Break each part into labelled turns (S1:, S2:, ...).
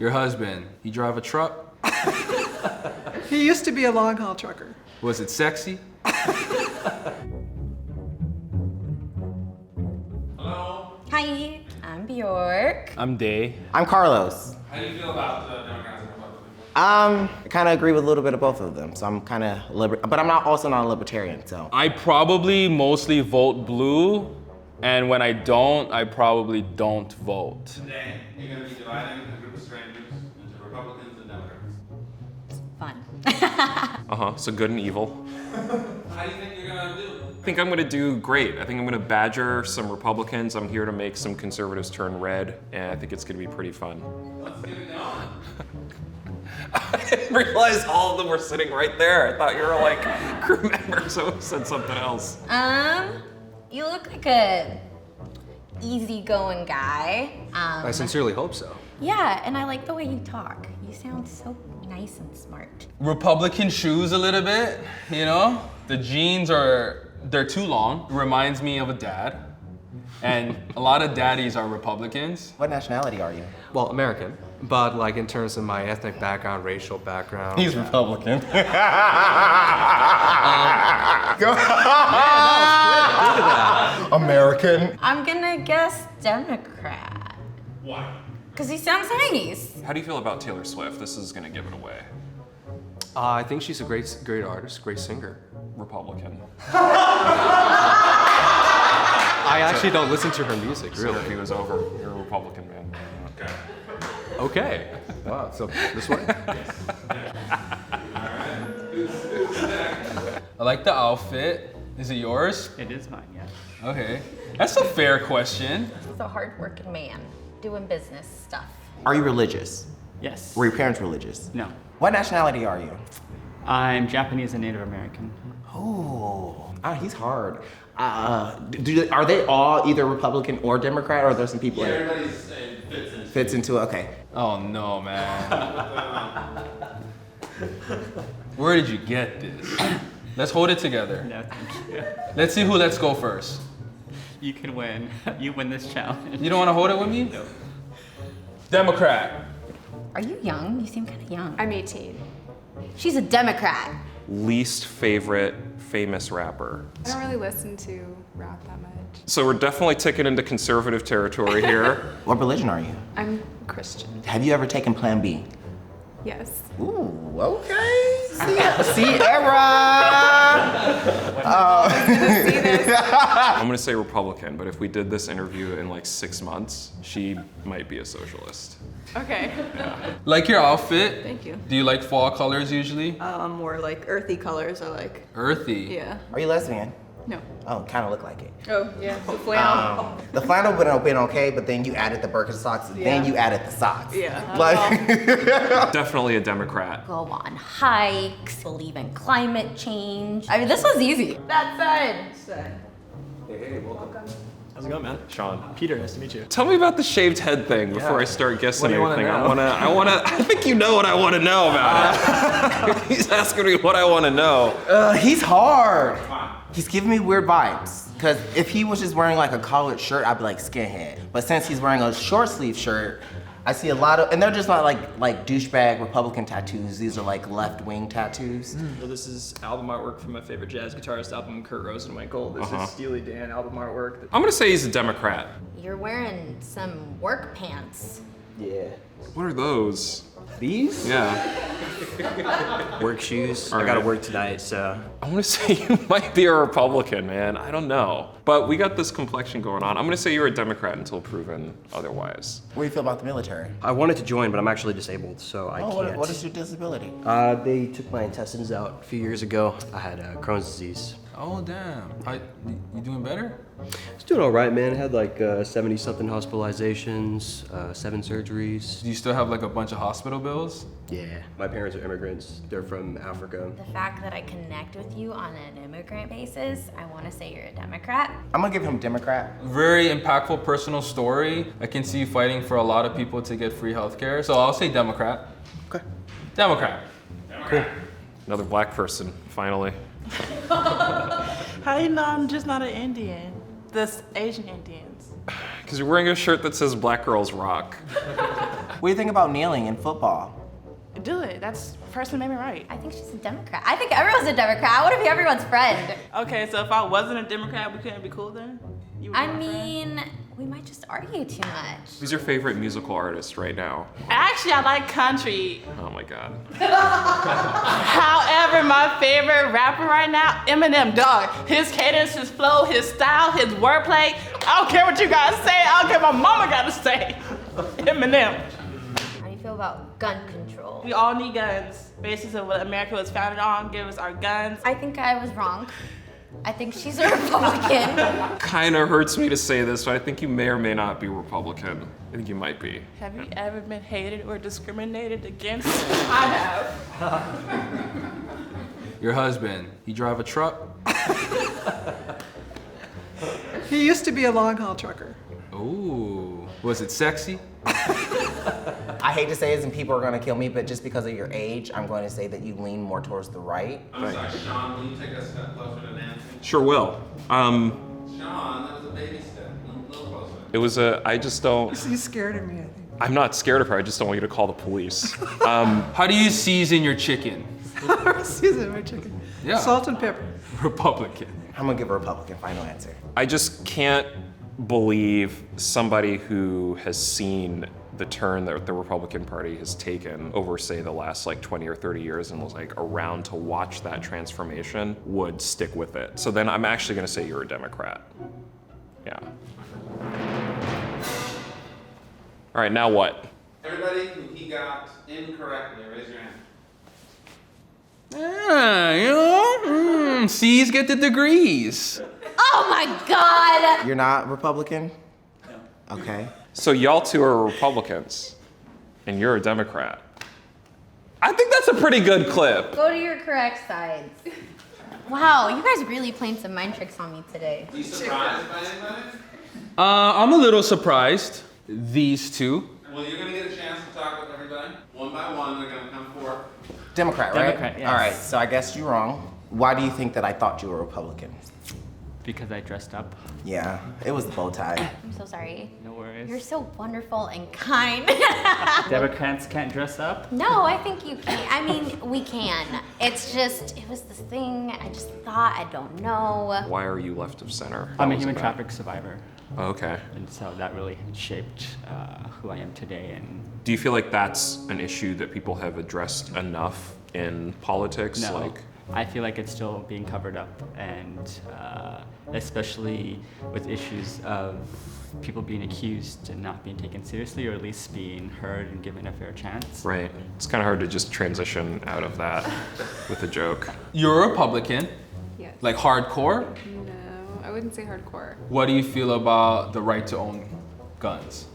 S1: Your husband, he drive a truck?
S2: He used to be a long haul trucker.
S1: Was it sexy?
S3: Hello. Hi, I'm Bjork.
S4: I'm Day.
S5: I'm Carlos.
S6: How do you feel about the Democrats and Republicans?
S5: I kind of agree with a little bit of both of them. So I'm kind of but I'm also not a libertarian. So
S4: I probably mostly vote blue, and when I don't, I probably don't vote.
S6: Today, you're going to be dividing a group of strangers into Republicans and Democrats.
S3: Fun.
S7: So good and evil.
S6: How do you think you're going to do?
S7: I think I'm gonna do great. I think I'm gonna badger some Republicans. I'm here to make some conservatives turn red, and I think it's gonna be pretty fun.
S6: Let's get it going.
S7: I didn't realize all of them were sitting right there. I thought you were like crew members who said something else.
S3: You look like a easygoing guy.
S1: I sincerely hope so.
S3: Yeah, and I like the way you talk. You sound so nice and smart.
S1: Republican shoes a little bit, you know? The jeans they're too long. It reminds me of a dad. And a lot of daddies are Republicans.
S5: what nationality are you?
S8: Well, American, but like in terms of my ethnic background, racial background.
S4: He's Republican.
S5: American.
S3: I'm gonna guess Democrat.
S6: Why?
S3: Because he sounds nice.
S7: How do you feel about Taylor Swift? This is gonna give it away.
S8: I think she's a great artist, great singer.
S7: Republican.
S8: I actually don't listen to her music,
S7: So if he
S8: really.
S7: was over, you're a Republican, man.
S6: Okay.
S8: Okay. Wow. So this way.
S1: I like the outfit. Is it yours?
S9: It is mine, yeah.
S1: Okay. That's a fair question.
S3: He's a hardworking man doing business stuff.
S5: Are you religious?
S9: Yes.
S5: Were your parents religious?
S9: No.
S5: What nationality are you?
S9: I'm Japanese and Native American.
S5: Oh, he's hard. Are they all either Republican or Democrat, or are there some people that
S6: Everybody's
S5: fits into it? Okay.
S1: Oh no, man. Where did you get this? Let's hold it together.
S9: No, thank you.
S1: Let's see who lets go first.
S9: You can win. You win this challenge.
S1: You don't want to hold it with me?
S9: No.
S1: Democrat.
S3: Are you young? You seem kind of young.
S10: I'm 18.
S3: She's a Democrat.
S7: Least favorite famous rapper.
S10: I don't really listen to rap that much.
S7: So we're definitely ticking into conservative territory here.
S5: What religion are you?
S10: I'm Christian.
S5: Have you ever taken Plan B?
S10: Yes.
S5: Ooh, okay. Sierra.
S7: I'm gonna say Republican, but if we did this interview in like 6 months, she might be a socialist.
S10: Okay.
S1: Like your outfit.
S10: Thank you.
S1: Do you like fall colors usually?
S10: More like earthy colors I like.
S1: Earthy.
S10: Yeah.
S5: Are you lesbian?
S10: No.
S5: Oh, kind of look like it.
S10: Oh, yeah. The flannel.
S5: The flannel would have been okay, but then you added the Birkenstocks, then
S10: Yeah.
S5: you added the socks.
S10: Yeah.
S5: Like,
S7: Definitely a Democrat.
S3: Go on hikes, believe in climate change. I mean, this was easy. That side.
S8: How's it going, man?
S7: Sean.
S8: Peter, nice to meet you.
S7: Tell me about the shaved head thing before I start guessing
S8: What do you wanna
S7: anything.
S8: know?
S7: I think you know what I want to know about it. He's asking me what I want to know.
S5: he's hard. He's giving me weird vibes. Cause if he was just wearing like a collared shirt, I'd be like skinhead. But since he's wearing a short sleeve shirt, I see a lot of, and they're just not like douchebag Republican tattoos. These are like left wing tattoos.
S8: So this is album artwork from my favorite jazz guitarist album, Kurt Rosenwinkel. This is Steely Dan album artwork.
S7: I'm gonna say he's a Democrat.
S3: You're wearing some work pants.
S8: Yeah.
S7: What are those?
S8: These?
S7: Yeah.
S8: Work shoes.
S7: All
S8: I gotta
S7: right.
S8: work tonight, so.
S7: I want to say you might be a Republican, man. I don't know. But we got this complexion going on. I'm going to say you're a Democrat until proven otherwise.
S5: What do you feel about the military?
S8: I wanted to join, but I'm actually disabled, so I can't.
S5: What is your disability?
S8: They took my intestines out a few years ago. I had Crohn's disease.
S1: Oh damn. You doing better?
S8: It's doing all right, man. I had like 70-something hospitalizations, 7 surgeries.
S1: Do you still have like a bunch of hospital bills?
S8: Yeah. My parents are immigrants. They're from Africa.
S3: The fact that I connect with you on an immigrant basis, I want to say you're a Democrat.
S5: I'm gonna give him Democrat.
S1: Very impactful personal story. I can see you fighting for a lot of people to get free healthcare. So I'll say Democrat.
S8: Okay.
S1: Democrat.
S7: Cool. Another black person, finally.
S11: How do you know I'm just not an Indian? The Asian Indians.
S7: Because you're wearing a shirt that says Black Girls Rock.
S5: What do you think about kneeling in football?
S11: Do it. That's First Amendment right.
S3: I think she's a Democrat. I think everyone's a Democrat. I want to be everyone's friend.
S11: Okay, so if I wasn't a Democrat, we couldn't be cool then? You would be
S3: I
S11: my friend?
S3: mean, we might just argue too much.
S7: Who's your favorite musical artist right now?
S11: Actually, I like country.
S7: Oh my God.
S11: However, my favorite rapper right now, Eminem, dog. His cadence, his flow, his style, his wordplay. I don't care what you guys say. I don't care what my mama got to say. Eminem.
S3: How do you feel about gun control?
S11: We all need guns. Basis of what America was founded on. Give us our guns.
S3: I think I was wrong. I think she's a Republican.
S7: Kind of hurts me to say this, but I think you may or may not be Republican. I think you might be.
S11: Have you ever been hated or discriminated against? I have.
S1: Your husband, he drive a truck?
S2: He used to be a long haul trucker.
S1: Ooh, was it sexy?
S5: I hate to say this and people are gonna kill me, but just because of your age, I'm going to say that you lean more towards the right.
S6: I'm sorry, Sean, will you take a step closer to Nancy?
S7: Sure will.
S6: Sean, that was a baby step. A little closer.
S7: It was a, I just don't,
S2: He's scared of me, I think.
S7: I'm not scared of her, I just don't want you to call the police.
S1: How do you season your chicken?
S2: Season my chicken.
S1: Yeah.
S2: Salt and pepper.
S1: Republican.
S5: I'm gonna give a Republican final answer.
S7: I just can't believe somebody who has seen the turn that the Republican Party has taken over, say, the last like 20 or 30 years and was like around to watch that transformation would stick with it. So then I'm actually gonna say you're a Democrat. Yeah. All right, now what?
S6: Everybody who he got incorrectly, raise your hand.
S1: Yeah, you know, C's get the degrees.
S3: Oh my God!
S5: You're not Republican? No. Okay.
S7: So y'all two are Republicans, and you're a Democrat. I think that's a pretty good clip.
S3: Go to your correct sides. Wow, you guys really playing some mind tricks on me today.
S6: Are you surprised by anybody?
S1: I'm a little surprised. These two.
S6: Well, you're gonna get a chance to talk with everybody. One by one, they're gonna come forward.
S5: Democrat, right?
S9: Democrat, yes.
S5: All right, so I guess you're wrong. Why do you think that I thought you were Republican?
S9: Because I dressed up.
S5: Yeah, it was the bow tie.
S3: I'm so sorry.
S9: No worries.
S3: You're so wonderful and kind.
S9: Democrats can't dress up.
S3: No, I think you can. I mean, we can. It's just, it was this thing. I just thought, I don't know.
S7: Why are you left of center?
S9: I'm
S7: That
S9: a
S7: was
S9: human
S7: bad.
S9: traffic survivor.
S7: Oh, okay.
S9: And so that really shaped who I am today. And
S7: Do you feel like that's an issue that people have addressed enough in politics?
S9: no,
S7: Like,
S9: I feel like it's still being covered up, and especially with issues of people being accused and not being taken seriously, or at least being heard and given a fair chance.
S7: right. It's kind of hard to just transition out of that with a joke.
S1: You're a Republican,
S10: Yes.
S1: like hardcore.
S10: No, I wouldn't say hardcore.
S1: What do you feel about the right to own guns?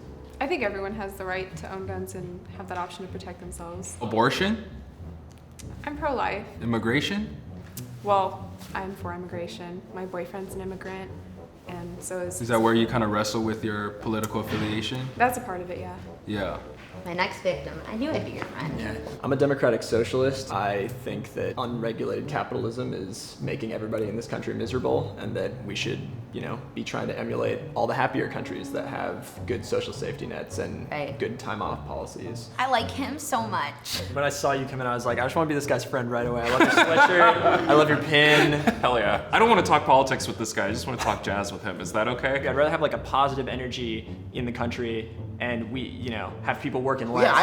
S10: I think everyone has the right to own guns and have that option to protect themselves.
S1: Abortion?
S10: I'm pro-life.
S1: Immigration?
S10: Well, I'm for immigration. My boyfriend's an immigrant, and so is.
S1: Is that where you kind of wrestle with your political affiliation?
S10: That's a part of it, yeah.
S1: Yeah.
S3: My next victim. I knew I'd be your friend.
S8: I'm a democratic socialist. I think that unregulated capitalism is making everybody in this country miserable, and that we should, be trying to emulate all the happier countries that have good social safety nets and
S3: Right.
S8: good time off policies.
S3: I like him so much.
S8: When I saw you come in, I was like, I just want to be this guy's friend right away. I love your sweatshirt. I love your pin.
S7: Hell yeah. I don't want to talk politics with this guy. I just want to talk jazz with him. Is that okay?
S8: I'd rather have like a positive energy in the country, and we, have people working less.
S5: Yeah,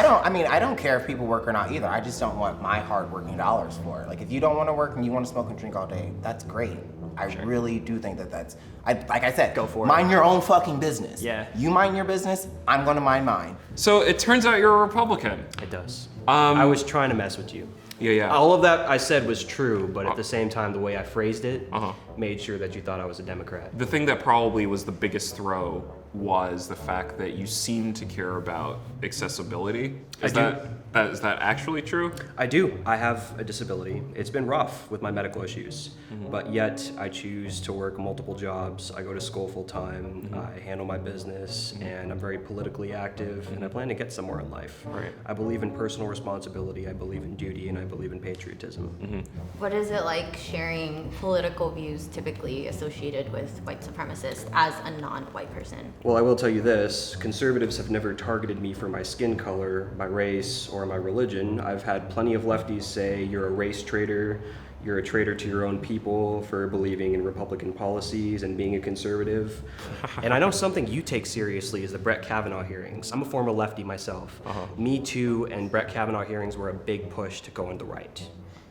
S5: I don't care if people work or not either. I just don't want my hard-working dollars for it. Like, if you don't want to work and you want to smoke and drink all day, that's great. I really do think that's, like I said,
S8: Go for it.
S5: mind your own fucking business.
S8: Yeah.
S5: You mind your business, I'm gonna mind mine.
S7: So it turns out you're a Republican.
S12: It does.
S7: Um,
S12: I was trying to mess with you.
S7: Yeah.
S12: All of that I said was true, but at the same time, the way I phrased it
S7: Uh-huh.
S12: made sure that you thought I was a Democrat.
S7: The thing that probably was the biggest throw was the fact that you seem to care about accessibility. Is that actually true?
S12: I do. I have a disability. It's been rough with my medical issues, but yet I choose to work multiple jobs. I go to school full time. I handle my business, and I'm very politically active, and I plan to get somewhere in life.
S7: Right.
S12: I believe in personal responsibility. I believe in duty, and I believe in patriotism.
S3: What is it like sharing political views typically associated with white supremacists as a non-white person?
S12: Well, I will tell you this, conservatives have never targeted me for my skin color, my race, or my religion. I've had plenty of lefties say you're a race traitor, you're a traitor to your own people for believing in Republican policies and being a conservative. And I know something you take seriously is the Brett Kavanaugh hearings. I'm a former lefty myself. Me Too and Brett Kavanaugh hearings were a big push to go on the right.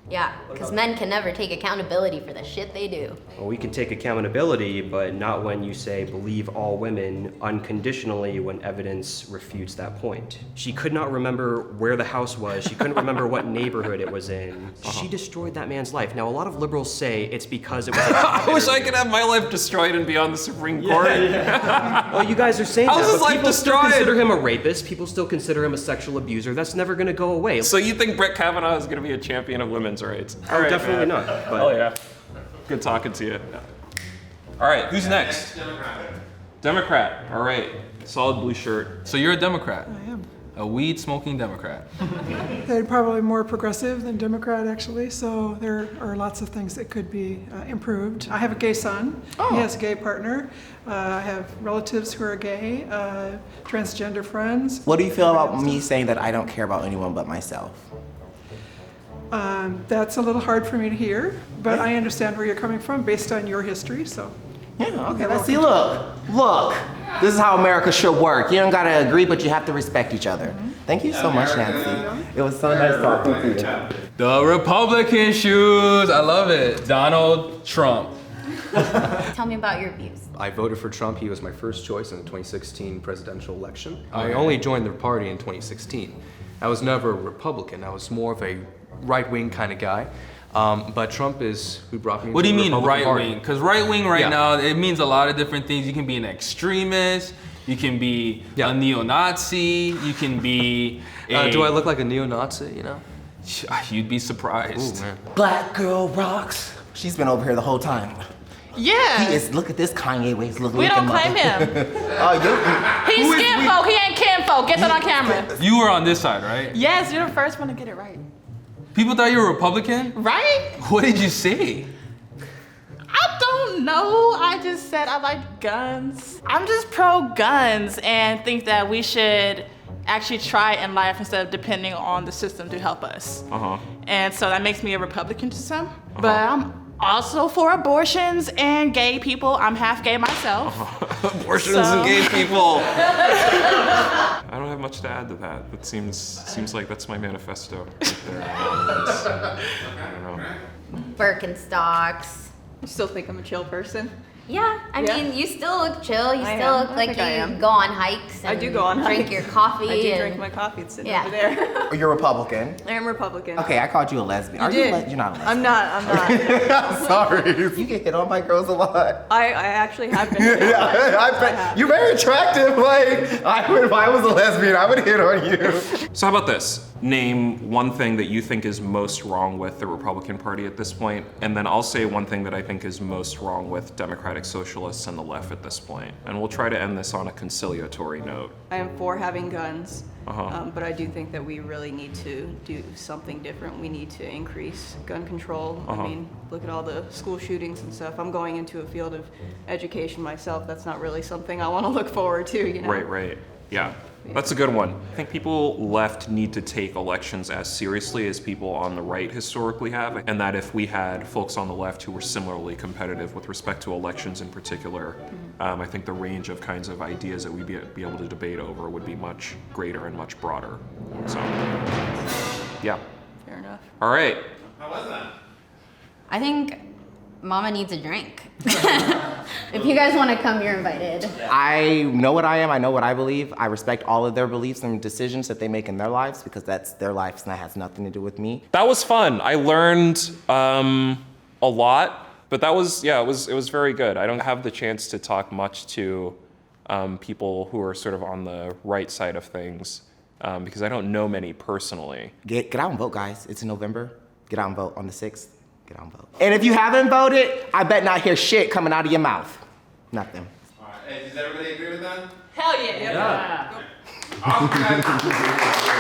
S3: Yeah, because men can never take accountability for the shit they do.
S12: Well, we can take accountability, but not when you say believe all women unconditionally when evidence refutes that point. She could not remember where the house was. She couldn't remember what neighborhood it was in. She destroyed that man's life. Now, a lot of liberals say it's because it was a
S7: I wish I could have my life destroyed and be on the Supreme Court.
S12: Well, you guys are saying
S7: How's
S12: that,
S7: his
S12: but
S7: life
S12: people still
S7: destroyed?
S12: consider him a rapist. People still consider him a sexual abuser. That's never going to go away.
S7: So you think Brett Kavanaugh is going to be a champion of women's rights?
S12: Oh, definitely not. But
S7: Oh yeah. Good talking to you. All right, who's next? Democrat. All right. Solid blue shirt.
S1: So you're a Democrat.
S2: I am.
S1: A weed smoking Democrat.
S2: They're probably more progressive than Democrat, actually, so there are lots of things that could be improved. I have a gay son. He has a gay partner. I have relatives who are gay, transgender friends.
S5: What do you feel about me saying that I don't care about anyone but myself?
S2: That's a little hard for me to hear, but I understand where you're coming from based on your history, so.
S5: Yeah, okay, let's see, look. This is how America should work. You don't gotta agree, but you have to respect each other. Thank you so much, Nancy. It was so nice talking to you.
S1: The Republican shoes. I love it. Donald Trump.
S3: Tell me about your views.
S13: I voted for Trump. He was my first choice in the 2016 presidential election. I only joined the party in 2016. I was never a Republican. I was more of a right-wing kind of guy. But Trump is who brought me
S1: What do you
S13: into the
S1: mean
S13: Republican
S1: right
S13: Party.
S1: wing? Because right wing right
S13: Yeah.
S1: now, it means a lot of different things. You can be an extremist. You can be a neo-Nazi. You can be
S13: Do I look like a neo-Nazi, you know?
S1: You'd be surprised.
S13: Ooh, man.
S5: Black girl rocks. She's been over here the whole time.
S11: Yeah.
S5: He is, look at this Kanye West looking
S11: We don't
S5: mother.
S11: claim him. He's
S5: Who is
S11: skin folk. He ain't kin folk. Get that on camera.
S1: You were on this side, right?
S11: Yes, you're the first one to get it right.
S1: People thought you were Republican?
S11: Right?
S1: What did you say?
S11: I don't know. I just said I like guns. I'm just pro guns and think that we should actually try in life instead of depending on the system to help us. And so that makes me a Republican to some. But I'm also for abortions and gay people. I'm half gay myself.
S7: Abortions and gay people. I don't have much to add to that. That seems like that's my manifesto right there. I don't know.
S3: Birkenstocks.
S14: You still think I'm a chill person?
S3: Yeah, I
S14: Yeah.
S3: mean, you still look chill. You
S14: I
S3: still
S14: am.
S3: look
S14: I
S3: like
S14: think I
S3: you
S14: am.
S3: go on hikes.
S14: I
S3: And
S14: do go on
S3: drink
S14: hikes.
S3: your coffee.
S14: I do
S3: and,
S14: drink my coffee. It's sitting
S3: Yeah.
S14: over there.
S5: You're Republican.
S14: I am Republican.
S5: Okay, I called you a lesbian.
S14: You
S5: Are
S14: did.
S5: you're not a lesbian.
S14: I'm not.
S5: I'm sorry. You get hit on by girls a lot.
S14: I actually have been.
S5: Yeah, I bet. You're very attractive. Like, if I was a lesbian, I would hit on you.
S7: So how about this? Name one thing that you think is most wrong with the Republican Party at this point, and then I'll say one thing that I think is most wrong with Democratic Socialists and the left at this point. And we'll try to end this on a conciliatory note.
S14: I am for having guns,
S7: Uh-huh.
S14: but I do think that we really need to do something different. We need to increase gun control.
S7: Uh-huh.
S14: I mean, look at all the school shootings and stuff. I'm going into a field of education myself. That's not really something I want to look forward to, you know?
S7: Right. Yeah. That's a good one. I think people left need to take elections as seriously as people on the right historically have, and that if we had folks on the left who were similarly competitive with respect to elections in particular, I think the range of kinds of ideas that we'd be able to debate over would be much greater and much broader. So, yeah.
S14: Fair enough.
S7: All right.
S6: How was that?
S3: I think Mama needs a drink. If you guys want to come, you're invited.
S5: I know what I am. I know what I believe. I respect all of their beliefs and decisions that they make in their lives because that's their lives and that has nothing to do with me.
S7: That was fun. I learned a lot, but that was, it was very good. I don't have the chance to talk much to people who are sort of on the right side of things because I don't know many personally.
S5: Get out and vote, guys. It's in November. Get out and vote on the 6th. Get out and vote. And if you haven't voted, I bet not hear shit coming out of your mouth. Nothing.
S6: All right. Hey, does everybody agree with that?
S11: Hell yeah.
S6: Awesome, guys.